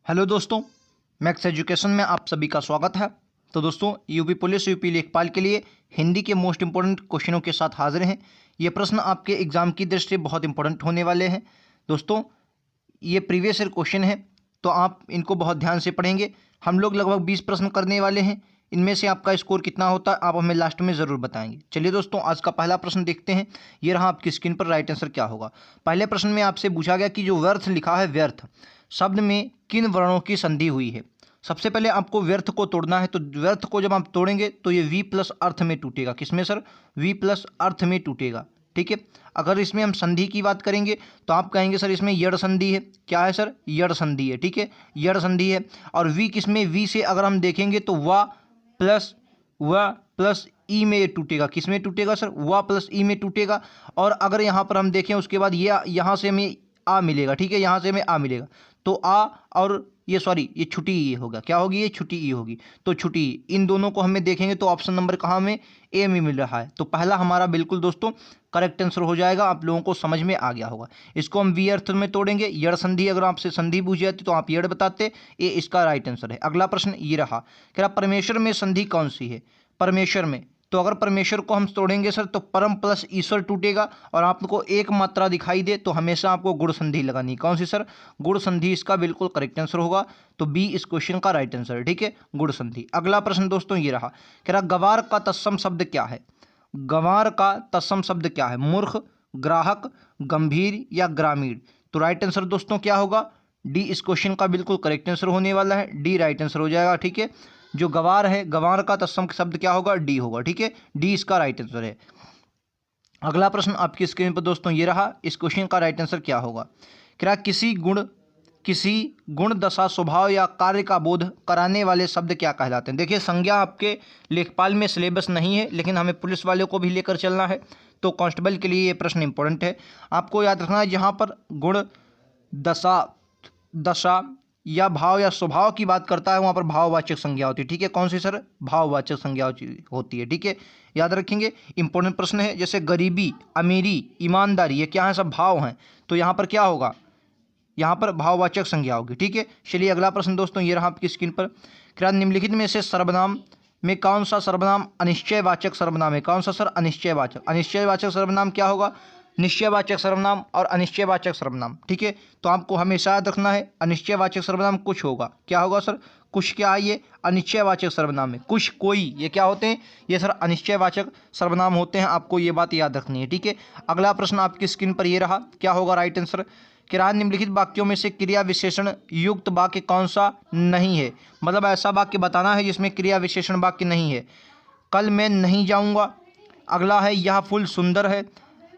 Hello दोस्तों, max education में आप सभी का स्वागत है। तो दोस्तों, यूपी पुलिस यूपी लेखपाल के लिए हिंदी के मोस्ट इंपॉर्टेंट क्वेश्चनों के साथ हाजिर हैं। ये प्रश्न आपके एग्जाम की दृष्टि से बहुत इंपॉर्टेंट होने वाले हैं। दोस्तों, ये प्रीवियस ईयर क्वेश्चन है, तो आप इनको बहुत ध्यान से पढ़ेंगे। हम लोग लगभग 20 प्रश्न करने वाले हैं। इनमें से आपका स्कोर कितना होता है आप हमें लास्ट में ज़रूर बताएंगे। चलिए दोस्तों, आज का पहला प्रश्न देखते हैं। ये रहा आपकी स्क्रीन पर, राइट आंसर क्या होगा। पहले प्रश्न में आपसे पूछा गया कि जो व्यर्थ लिखा है, व्यर्थ शब्द में किन वर्णों की संधि हुई है। सबसे पहले आपको व्यर्थ को तोड़ना है। तो व्यर्थ को जब आप तोड़ेंगे तो ये वी प्लस अर्थ में टूटेगा। किसमें सर? वी प्लस अर्थ में टूटेगा। ठीक है। अगर इसमें हम संधि की बात करेंगे तो आप कहेंगे सर इसमें यड़ संधि है। क्या है सर? यड़ संधि है। ठीक है, यड़ संधि है। और वी किसमें? वी से अगर हम देखेंगे तो व प्लस ई में ये टूटेगा। किस में टूटेगा सर? व प्लस ई में टूटेगा। और अगर यहाँ पर हम देखें उसके बाद ये यहाँ से हमें आ मिलेगा। ठीक है, यहाँ से हमें आ मिलेगा। तो आ और ये सॉरी ये छुट्टी ई होगा। क्या होगी? ये छुट्टी ई होगी। तो छुट्टी इन दोनों को हमें देखेंगे तो ऑप्शन नंबर कहाँ में? ए में मिल रहा है। तो पहला हमारा बिल्कुल दोस्तों करेक्ट आंसर हो जाएगा। आप लोगों को समझ में आ गया होगा। इसको हम वी अर्थ में तोड़ेंगे। यड़ संधि, अगर आपसे संधि पूछ जाती तो आप यड़ बताते। ये इसका राइट आंसर है। अगला प्रश्न ये रहा, क्या परमेश्वर में संधि कौन सी है? परमेश्वर में, तो अगर परमेश्वर को हम तोड़ेंगे सर तो परम प्लस ईश्वर टूटेगा। और आपको एक मात्रा दिखाई दे तो हमेशा आपको गुण संधि लगानी। कौन सी सर? गुण संधि इसका बिल्कुल करेक्ट आंसर होगा। तो बी इस क्वेश्चन का राइट आंसर है। ठीक है, गुण संधि। अगला प्रश्न दोस्तों ये रहा, कह रहा गवार का तत्सम शब्द क्या है? गंवार का तत्सम शब्द क्या है? मूर्ख, ग्राहक, गंभीर या ग्रामीण? तो राइट आंसर दोस्तों क्या होगा? डी इस क्वेश्चन का बिल्कुल करेक्ट आंसर होने वाला है। डी राइट आंसर हो जाएगा। ठीक है, जो गवार है, गंवार का तत्सम शब्द क्या होगा? डी होगा। ठीक है, डी इसका राइट आंसर है। अगला प्रश्न आपकी स्क्रीन पर दोस्तों ये रहा, इस क्वेश्चन का राइट आंसर क्या होगा? क्या किसी गुण दशा स्वभाव या कार्य का बोध कराने वाले शब्द क्या कहलाते हैं? देखिए, संज्ञा आपके लेखपाल में सिलेबस नहीं है, लेकिन हमें पुलिस वालों को भी लेकर चलना है। तो कांस्टेबल के लिए ये प्रश्न इंपॉर्टेंट है। आपको याद रखना है, जहाँ पर गुण दशा या भाव या स्वभाव की बात करता है वहाँ पर भाववाचक संज्ञा होती है। ठीक है, कौन सी सर? भाववाचक संज्ञा होती है। ठीक है, याद रखेंगे। इंपॉर्टेंट प्रश्न है। जैसे गरीबी, अमीरी, ईमानदारी, ये क्या है? सब भाव हैं। तो यहाँ पर क्या होगा? यहाँ पर भाववाचक संज्ञा होगी। ठीक है, चलिए अगला प्रश्न दोस्तों ये रहा आपकी स्क्रीन पर। क्या निम्नलिखित में से सर्वनाम में कौन सा सर्वनाम अनिश्चयवाचक सर्वनाम है? कौन सा सर? अनिश्चयवाचक। अनिश्चयवाचक सर्वनाम क्या होगा? निश्चयवाचक सर्वनाम और अनिश्चयवाचक सर्वनाम। ठीक है, तो आपको हमेशा याद रखना है, अनिश्चयवाचक सर्वनाम कुछ होगा। क्या होगा सर? कुछ। क्या है ये? अनिश्चयवाचक सर्वनाम है। कुछ, कोई, ये क्या होते हैं? ये सर अनिश्चयवाचक सर्वनाम होते हैं। आपको ये बात याद रखनी है। ठीक है, अगला प्रश्न आपकी स्क्रीन पर ये रहा, क्या होगा राइट आंसर? किराया निम्नलिखित वाक्यों में से क्रिया विशेषण युक्त वाक्य कौन सा नहीं है? मतलब ऐसा वाक्य बताना है जिसमें क्रिया विशेषण वाक्य नहीं है। कल मैं नहीं जाऊंगा। अगला है यह फूल सुंदर है।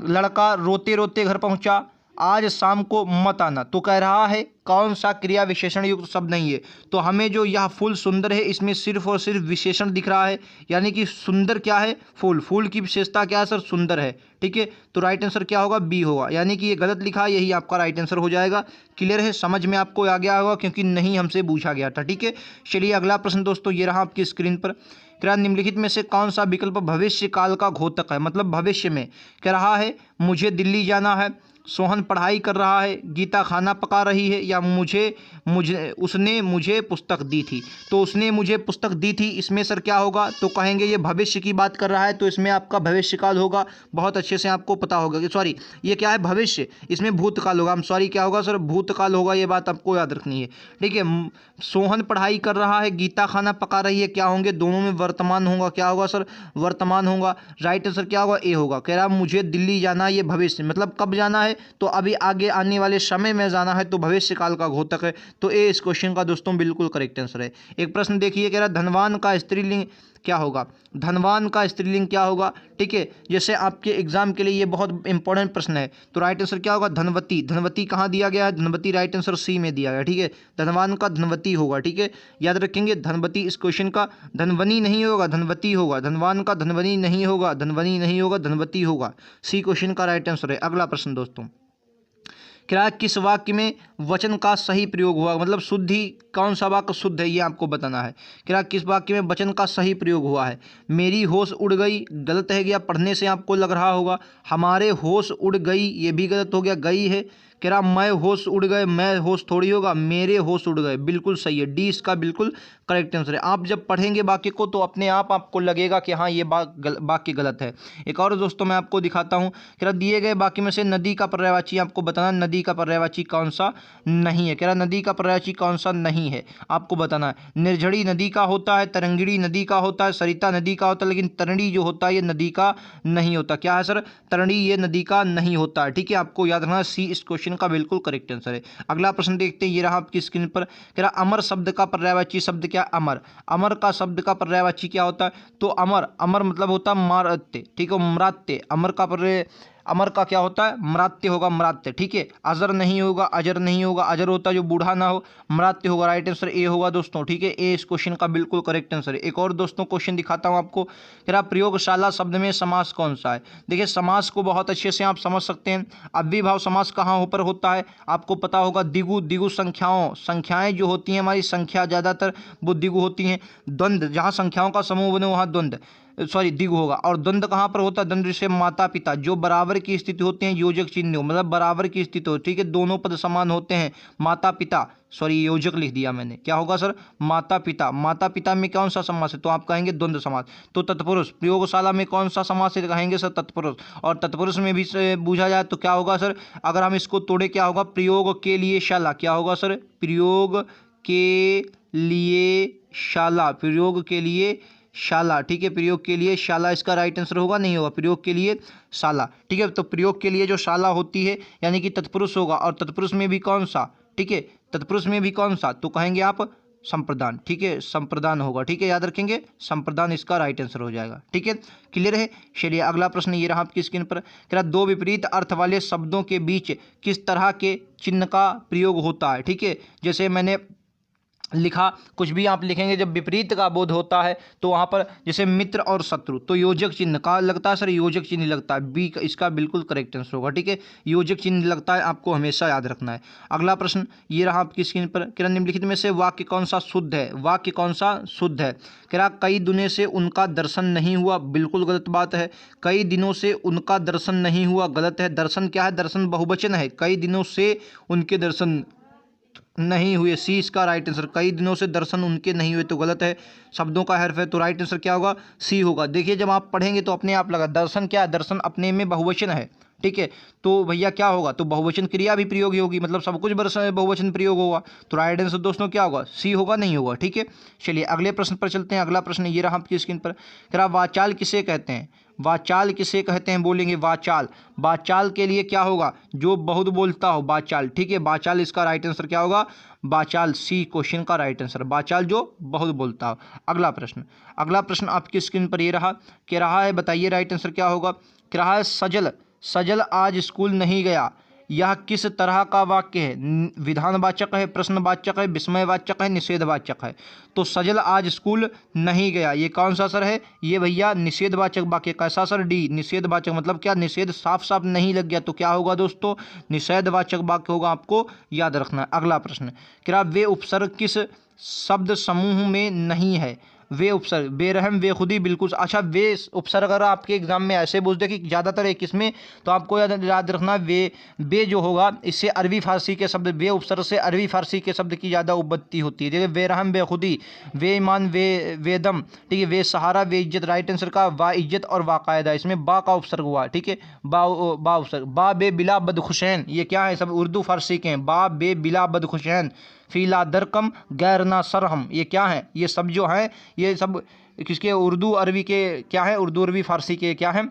लड़का रोते रोते घर पहुंचा। आज शाम को मत आना। तो कह रहा है कौन सा क्रिया विशेषण युक्त शब्द नहीं है? तो हमें जो यह फूल सुंदर है इसमें सिर्फ और सिर्फ विशेषण दिख रहा है, यानी कि सुंदर क्या है? फूल। फूल की विशेषता क्या है सर? सुंदर है। ठीक है, तो राइट आंसर क्या होगा? बी होगा। यानी कि ये गलत लिखा है, यही आपका राइट आंसर हो जाएगा। क्लियर है? समझ में आपको आ गया होगा, क्योंकि नहीं हमसे पूछा गया था। ठीक है, चलिए अगला प्रश्न दोस्तों ये रहा आपकी स्क्रीन पर। क्या निम्नलिखित में से कौन सा विकल्प भविष्य काल का घोतक है? मतलब भविष्य में कह रहा है मुझे दिल्ली जाना है, सोहन पढ़ाई कर रहा है, गीता खाना पका रही है, या उसने मुझे पुस्तक दी थी। तो उसने मुझे पुस्तक दी थी, इसमें सर क्या होगा? तो कहेंगे ये भविष्य की बात कर रहा है, तो इसमें आपका भविष्यकाल होगा। बहुत अच्छे से आपको पता होगा कि सॉरी ये क्या है? भविष्य, इसमें भूतकाल होगा। हम सॉरी क्या होगा सर? भूतकाल होगा। ये बात आपको याद रखनी है। ठीक है, सोहन पढ़ाई कर रहा है, गीता खाना पका रही है, क्या होंगे? दोनों में वर्तमान होगा। क्या होगा सर? वर्तमान होगा। राइट आंसर क्या होगा? ए होगा। कह रहा मुझे दिल्ली जाना है, ये भविष्य, मतलब कब जाना है? तो अभी आगे आने वाले समय में जाना है, तो भविष्य काल का घोतक है। तो ए इस क्वेश्चन का दोस्तों बिल्कुल करेक्ट आंसर है। एक प्रश्न देखिए, कह रहा धनवान का स्त्रीलिंग क्या होगा? धनवान का स्त्रीलिंग क्या होगा? ठीक है, जैसे आपके एग्जाम के लिए ये बहुत इंपॉर्टेंट प्रश्न है। तो राइट आंसर क्या होगा? धनवती। धनवती कहाँ दिया गया है? धनवती राइट आंसर सी में दिया गया। ठीक है, धनवान का धनवती होगा। ठीक है, याद रखेंगे धनवती इस क्वेश्चन का। धनवनी नहीं होगा, धनवती होगा। धनवान का धनवनी नहीं होगा, धनवनी नहीं होगा, धनवती होगा। सी क्वेश्चन का राइट आंसर है। अगला प्रश्न दोस्तों, क्या किस वाक्य में वचन का सही प्रयोग हुआ? मतलब शुद्धि, कौन सा वाक्य शुद्ध है ये आपको बताना है। क्या किस वाक्य में वचन का सही प्रयोग हुआ है? मेरी होश उड़ गई, गलत है गया, पढ़ने से आपको लग रहा होगा। हमारे होश उड़ गई, ये भी गलत हो गया, गई है। कह रहा मैं होश उड़ गए, मैं होश थोड़ी होगा, मेरे होश उड़ गए, बिल्कुल सही है, डी इसका बिल्कुल करेक्ट आंसर है। आप जब पढ़ेंगे वाक्य को तो अपने आप आपको लगेगा कि हाँ ये वाक्य गलत है। एक और दोस्तों मैं आपको दिखाता हूँ, कह रहा दिए गए वाक्य में से नदी का पर्यायवाची आपको बताना, नदी का पर्यायवाची कौन सा नहीं है। कह रहा नदी का पर्यायवाची कौन सा नहीं है आपको बताना है। निर्झरी नदी का होता है, तरंगिणी नदी का होता है, सरिता नदी का होता है, लेकिन तरणी जो होता है ये नदी का नहीं होता। क्या है सर? तरणी ये नदी का नहीं होता है। ठीक है, आपको याद रखना सी इस क्वेश्चन का बिल्कुल करेक्ट आंसर है। अगला प्रश्न देखते हैं, ये रहा आपकी स्क्रीन पर। कह रहा अमर शब्द का पर्यायवाची शब्द क्या? अमर। अमर का शब्द का पर्यायवाची क्या होता है? तो अमर, अमर मतलब होता है मारत्य। ठीक है, म्रात्य। अमर का क्या होता है? म्रात्य होगा, म्रात्य। ठीक है, अजर नहीं होगा, अजर नहीं होगा, अजर होता है जो बूढ़ा ना हो, म्रात्य होगा। राइट आंसर ए होगा दोस्तों। ठीक है, ए इस क्वेश्चन का बिल्कुल करेक्ट आंसर है। एक और दोस्तों क्वेश्चन दिखाता हूं आपको। कह रहा प्रयोगशाला शब्द में समास कौन सा है? देखिए समास को बहुत अच्छे से आप समझ सकते हैं। अव्ययीभाव समास कहाँ ऊपर होता है आपको पता होगा? दिगु। दिगु संख्याएं जो होती हैं हमारी, संख्या ज्यादातर वो दिगु होती हैं। द्वंद्व, जहाँ संख्याओं का समूह बने वहाँ द्वंद्व, सॉरी दिगु होगा। और द्वंद्व कहाँ पर होता है? द्वंद्व से माता पिता जो बराबर की स्थिति होते हैं, योजक चिन्ह मतलब बराबर की स्थिति हो। ठीक है, दोनों पद समान होते हैं, माता पिता, सॉरी योजक लिख दिया मैंने, क्या होगा सर? माता पिता। माता पिता में कौन सा समास है? तो आप कहेंगे द्वंद्व समास। तो तत्पुरुष, प्रयोगशाला में कौन सा समास है? कहेंगे सर तत्पुरुष। और तत्पुरुष में भी पूछा जाए तो क्या होगा सर? अगर हम इसको तोड़े क्या होगा? प्रयोग के लिए शाला। क्या होगा सर? प्रयोग के लिए शाला, प्रयोग के लिए शाला। ठीक है, प्रयोग के लिए शाला इसका राइट आंसर होगा, नहीं होगा? प्रयोग के लिए शाला। ठीक है, तो प्रयोग के लिए जो शाला होती है यानी कि तत्पुरुष होगा। और तत्पुरुष में भी कौन सा? ठीक है, तत्पुरुष में भी कौन सा? तो कहेंगे आप संप्रदान। ठीक है, संप्रदान होगा। ठीक है, याद रखेंगे संप्रदान इसका राइट आंसर हो जाएगा। ठीक है, क्लियर है? चलिए अगला प्रश्न ये रहा आपकी स्क्रीन पर। कह रहा दो विपरीत अर्थ वाले शब्दों के बीच किस तरह के चिन्ह का प्रयोग होता है? ठीक है, जैसे मैंने लिखा, कुछ भी आप लिखेंगे जब विपरीत का बोध होता है तो वहाँ पर जैसे मित्र और शत्रु, तो योजक चिन्ह का लगता है सर, योजक चिन्ह लगता है, बी इसका बिल्कुल करेक्ट आंसर होगा। ठीक है, योजक चिन्ह लगता है, आपको हमेशा याद रखना है। अगला प्रश्न ये रहा आपकी स्क्रीन पर। कह रहा निम्नलिखित में से वाक्य कौन सा शुद्ध है? वाक्य कौन सा शुद्ध है? कह रहा कई दिनों से उनका दर्शन नहीं हुआ, बिल्कुल गलत बात है। कई दिनों से उनका दर्शन नहीं हुआ, गलत है। दर्शन क्या है? दर्शन बहुवचन है, कई दिनों से उनके दर्शन नहीं हुए, सी इसका राइट आंसर। कई दिनों से दर्शन उनके नहीं हुए तो गलत है, शब्दों का हर्फ है, तो राइट आंसर क्या होगा? सी होगा। देखिए जब आप पढ़ेंगे तो अपने आप लगा, दर्शन क्या है? दर्शन अपने में बहुवचन है। ठीक है, तो भैया क्या होगा? तो बहुवचन क्रिया भी प्रयोगी होगी, मतलब सब कुछ बहुवचन प्रयोग होगा, तो राइट आंसर दोस्तों क्या होगा? सी होगा, नहीं होगा। ठीक है, चलिए अगले प्रश्न पर चलते हैं। अगला प्रश्न ये रहा आपकी स्क्रीन पर। कह रहा वाचाल किसे कहते हैं? वाचाल किसे कहते हैं? बोलेंगे वाचाल। वाचाल के लिए क्या होगा? जो बहुत बोलता हो, वाचाल। ठीक है, वाचाल इसका राइट आंसर क्या होगा? वाचाल, सी क्वेश्चन का राइट आंसर, वाचाल जो बहुत बोलता हो। अगला प्रश्न आपकी स्क्रीन पर ये रहा, कह रहा है बताइए राइट आंसर क्या होगा? कह रहा है सजल सजल आज स्कूल नहीं गया, यह किस तरह का वाक्य है? विधानवाचक है, प्रश्नवाचक है, विस्मयवाचक है, निषेधवाचक है। तो सजल आज स्कूल नहीं गया, ये कौन सा सर है? ये भैया निषेधवाचक वाक्य। कैसा सर? डी निषेधवाचक। मतलब क्या? निषेध साफ साफ नहीं लग गया तो क्या होगा दोस्तों? निषेधवाचक वाक्य होगा, आपको याद रखना है। अगला प्रश्न, क्या वे उपसर्ग किस शब्द समूह में नहीं है? वे उपसर्ग, बेरहम, वे खुदी, बिल्कुल। अच्छा, वे उपसर्ग अगर आपके एग्जाम में ऐसे पूछ दे कि ज़्यादातर एक इसमें, तो आपको याद रखना वे जो होगा इससे अरबी फारसी के शब्द, वे उपसर्ग से अरबी फारसी के शब्द की ज़्यादा उत्पत्ति होती है। देखिए बेरहम, वे खुदी, वे ईमान, वेदम। ठीक है, वे सहारा, वे इज्जत। राइट आंसर का वा इज्जत और वाकायदा, इसमें बा का उपसर्ग हुआ। ठीक है, बा उपसर्ग। बा बे बिला बदखुशैन, ये क्या है? सब उर्दू फारसी के हैं। बा बे बिला बदखुशैन, फीला दरकम गैरना सरहम, ये क्या है? ये सब जो है ये सब किसके? उर्दू अरबी के क्या है? उर्दू अरबी फारसी के क्या है?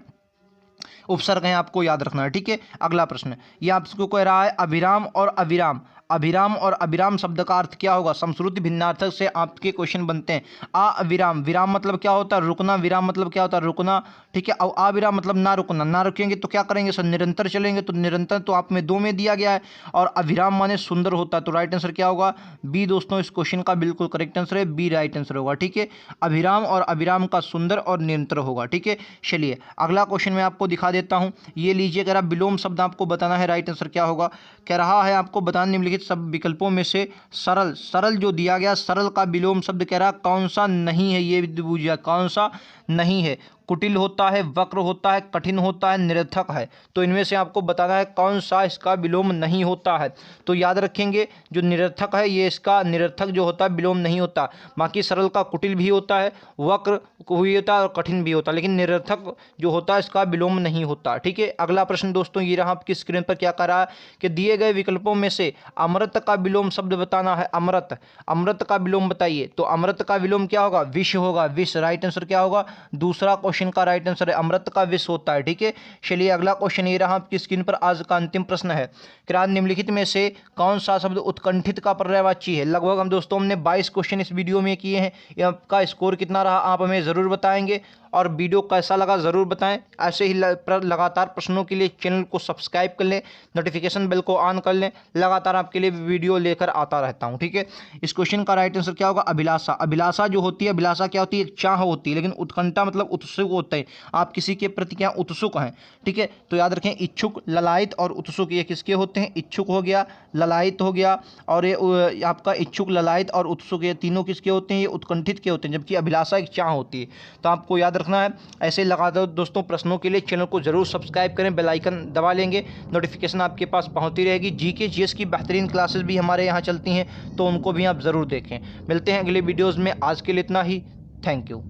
उपसर्ग हैं, आपको याद रखना है। ठीक है, अगला प्रश्न ये आपको कह रहा है अभिराम और अविराम। अभिराम और अविराम शब्द का अर्थ क्या होगा? समश्रुति भिन्नार्थक से आपके क्वेश्चन बनते हैं। अविराम, विराम मतलब क्या होता है? रुकना। विराम मतलब क्या होता है? रुकना। ठीक है, और अविराम मतलब ना रुकना। ना रुकेंगे तो क्या करेंगे सर? निरंतर चलेंगे, तो निरंतर तो आप में 2 में दिया गया है। और अविराम माने सुंदर होता है, तो राइट आंसर क्या होगा? बी दोस्तों, इस क्वेश्चन का बिल्कुल करेक्ट आंसर है, बी राइट आंसर होगा। ठीक है, अभिराम और अविराम का सुंदर और निरंतर होगा। ठीक है, चलिए अगला क्वेश्चन मैं आपको दिखा देता हूं, ये लीजिए। कह रहा विलोम शब्द आपको बताना है, राइट आंसर क्या होगा? कह रहा है आपको बताना निम्नलिखित सब विकल्पों में से सरल जो दिया गया, सरल का विलोम शब्द कह रहा कौन सा नहीं है? ये पूछा कौन सा नहीं है, कुटिल होता है, वक्र होता है, कठिन होता है, निरर्थक है। तो इनमें से आपको बताना है कौन सा इसका विलोम नहीं होता है। तो याद रखेंगे जो निरर्थक है ये इसका निरर्थक जो होता है विलोम नहीं होता। बाकी सरल का कुटिल भी होता है, वक्र भी होता है और कठिन भी होता है, लेकिन निरर्थक जो होता है इसका विलोम नहीं होता। ठीक है, अगला प्रश्न दोस्तों ये रहा आपकी स्क्रीन पर, क्या कर रहा है कि दिए गए विकल्पों में से अमृत का विलोम शब्द बताना है। अमृत, अमृत का विलोम बताइए। तो अमृत का विलोम क्या होगा? विष होगा। विष राइट आंसर क्या होगा? दूसरा क्वेश्चन का राइट आंसर है अमृत का विष होता है। ठीक है, चलिए अगला क्वेश्चन ये रहा आपकी स्क्रीन पर, आज का अंतिम प्रश्न है। क्या निम्नलिखित में से कौन सा शब्द उत्कंठित का पर्यायवाची है? लगभग हम दोस्तों हमने 22 क्वेश्चन इस वीडियो में किए हैं। ये आपका स्कोर कितना रहा आप हमें ज़रूर बताएंगे, और वीडियो कैसा लगा ज़रूर बताएं। ऐसे ही लगातार प्रश्नों के लिए चैनल को सब्सक्राइब कर लें, नोटिफिकेशन बेल को ऑन कर लें, लगातार आपके लिए वीडियो लेकर आता रहता हूं। ठीक है, इस क्वेश्चन का राइट आंसर क्या होगा? अभिलाषा। अभिलाषा जो होती है, अभिलाषा क्या होती है? एक चाह होती है, लेकिन उत्कंठा मतलब उत्सुक होते हैं, आप किसी के प्रति क्या उत्सुक हैं। ठीक है, तो याद रखें इच्छुक, ललायत और उत्सुक ये किसके होते हैं? इच्छुक हो गया, ललायत हो गया, और ये आपका इच्छुक, ललायत और उत्सुक ये तीनों किसके होते हैं? ये उत्कंठित के होते हैं, जबकि अभिलाषा एक चाह होती है। तो आपको याद रखना है। ऐसे लगातार दोस्तों प्रश्नों के लिए चैनल को जरूर सब्सक्राइब करें, बेल आइकन दबा लेंगे, नोटिफिकेशन आपके पास पहुंचती रहेगी। जीके जीएस की बेहतरीन क्लासेस भी हमारे यहाँ चलती हैं, तो उनको भी आप ज़रूर देखें। मिलते हैं अगले वीडियोज़ में, आज के लिए इतना ही। Thank you.